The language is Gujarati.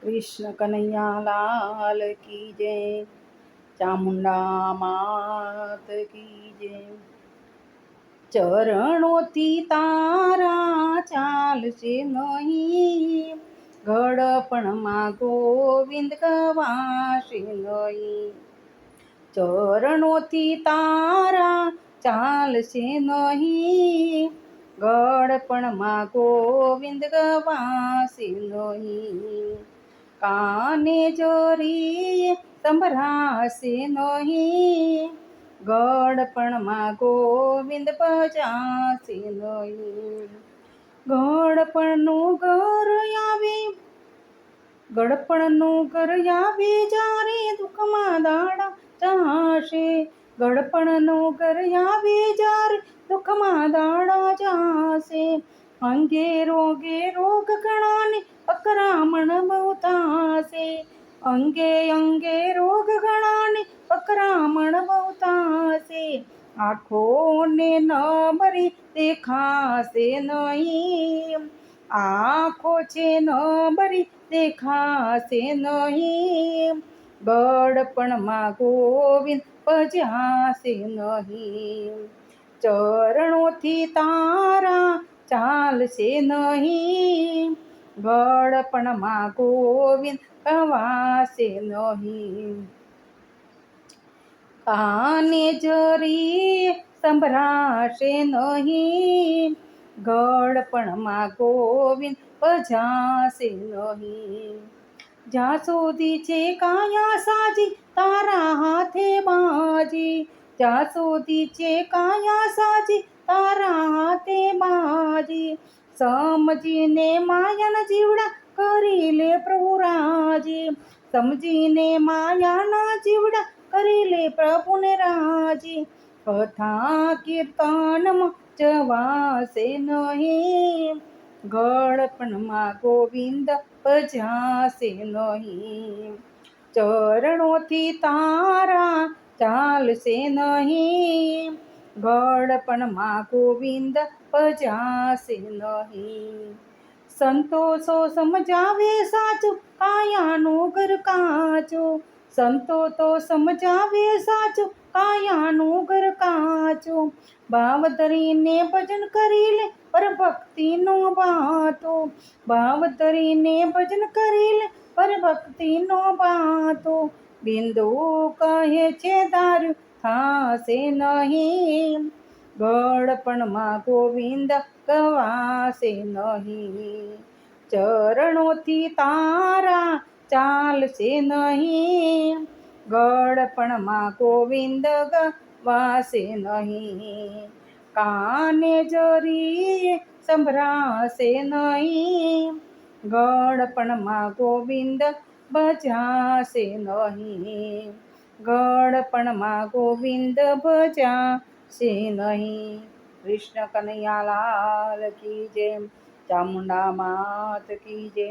कृष्ण कन्हैया लाल की जय। चामुंडा मात की जय। ચરણોથી તારા ચાલશે નહીં, ઘડપણમાં ગોવિંદ ગવાશે નહીં. ચરણોથી તારા ચાલશે નહીં, ઘડપણમાં ગોવિંદ ગવાશે નહીં. કાને જોરી સંભળાશે નહીં, ગળપણમાં ગોવિંદ ભજાશે નહીં. ગળપણનું ઘર આવે, ગળપણનું ઘર આવે જ્યારે દુઃખમાં દાડા જશે. ગળપણનું ઘર આવે જ્યારે દુઃખમાં દાડા જશે. અંગે રોગે રોગ ઘણાને અકરામણ બહુ થશે. અંગે અંગે રોગ ઘણાને અકરામણ બહુ થશે. આંખોને ન ભરી દેખાશે નહીં, આંખો છે ન ભરી દેખાશે નહીં. ગળપણમાં ગોવિંદ ભજાશે નહીં. ચરણોથી તારા ચાલશે નહીં, ગળપણમાં ગોવિંદ ગવાશે નહીં. કાને જરી સંભળાશે નહીં, ગળપણમાં ગોવિંદ ભજાશે નહીં. જ્યાં સુધી છે કાયા સાજી તારા હાથે બાજી, જ્યાં સુધી છે કાયા સાજી તારા હાથે બાજી. સમજીને માયાના જીવડા કરી લે પ્રભુ રાજી, સમજીને માયાના જીવડા કરી લે પ્રભુને રાજી. કથા કીર્તનમાં જવાશે નહીં, ગળપણમાં ગોવિંદ ભજાશે નહીં. ચરણોથી તારા ચાલશે નહીં, ગળપણમાં ગોવિંદ ભજાશે નહીં. સંતોષો સમજાવે સાચું કાયાનું ઘર કાચું, સંતો તો સમજાવે સાચું કાયાનું ઘર કાચું. ભાવ ધરીને ભજન કરી લે પર ભક્તિનો બાતો, ભાવ ધરીને ભજન કરી લે પર ભક્તિનો બાતો. બિંદુ કહે છે ધાર્યું થાશે નહીં, ગળપણમાં ગોવિંદ ગવાશે નહીં. ચરણોથી તારા ચાલશે નહીં, ગળપણમાં ગોવિંદ ગવાશે નહીં. કાને જરી સંભળાશે નહીં, ગળપણમાં ગોવિંદ ભજાશે નહીં. ગળપણમાં ગોવિંદ ભજાશે નહીં. કૃષ્ણ કનૈયા લાલ કી જય. ચામુંડા માત કી જય.